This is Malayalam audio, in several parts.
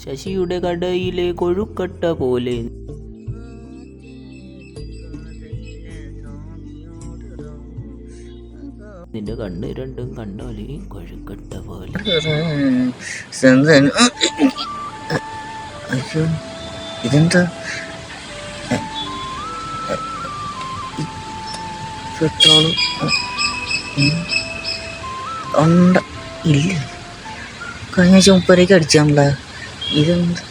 ശശിയുടെ കടയിലെ കൊഴുക്കട്ട പോലെ. നിന്റെ കണ്ണ് രണ്ടും കണ്ടാലേ കൊഴുക്കട്ട പോലെ. അയ്യോ ഇതെന്താ പെട്രോള് ഉണ്ട ഇല്ല, കഴിഞ്ഞ ആഴ്ച 30 അടിച്ചാണല്ലോ. ഇതെന്താ?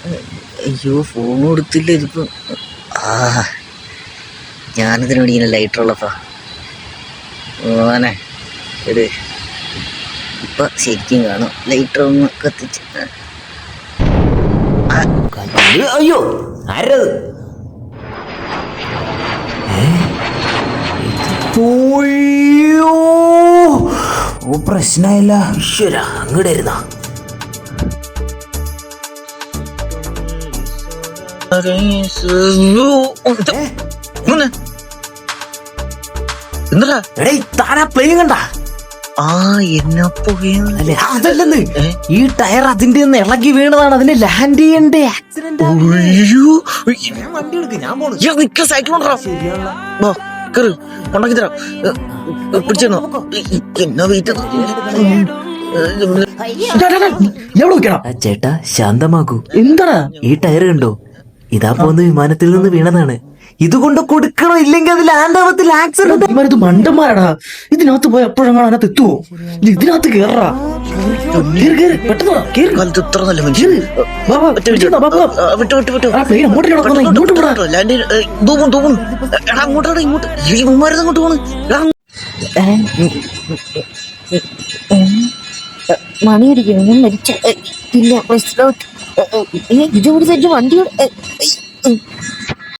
അയ്യോ ഫോൺ കൊടുത്തില്ല. ഇതിപ്പോ ഞാനിതിന് വേണ്ടി ഇങ്ങനെ ലൈറ്ററുള്ളപ്പാ ഓനെ ഇത് ഇപ്പൊ ശരിക്കും കാണും. ലൈറ്റർ ഒന്ന് കത്തിച്ച്. അയ്യോ ആരത്? ഓ പ്രശ്നമില്ല. ഈശ്വര അങ്ങോട്ട് ഇരുന്നാ എന്താ താനാ പ്ലെയിൻ കണ്ട? എന്നല്ലേ അതല്ലെന്ന്, ഈ ടയർ അതിന്റെ ഒന്ന് ഇളകി വീണതാണ്. അതിനെ ലാൻഡ് ചെയ്യണ്ടേ? ആക്സിഡന്റ്. വണ്ടി എടുക്ക്, ഞാൻ പോണു. സൈക്കിൾ ഉണ്ടാക്കി തരാം. പിടിച്ചോ എന്നാ വെയിറ്റ്. ചേട്ടാ ശാന്തമാക്കൂ. എന്താ ഈ ടയർ കണ്ടോ? ഇതാ പോന്ന് വിമാനത്തിൽ നിന്ന് വീണതാണ്. ഇതുകൊണ്ട് കൊടുക്കണോ? ഇല്ലെങ്കിൽ അത് ലാൻഡ് ആവത്തില്ല. ആക്സിഡന്റ്. ഇത് മണ്ടന്മാരാടാ. ഇതിനകത്ത് പോയി എപ്പോഴെങ്ങാനും അതിനകത്ത് എത്തുവോ? ഇതിനകത്ത് കേറാ. മണിയടിക്കണം. ഞാൻ മരിച്ച ഇല്ല. ഇതുകൂടി തന്നെ വണ്ടിയോട്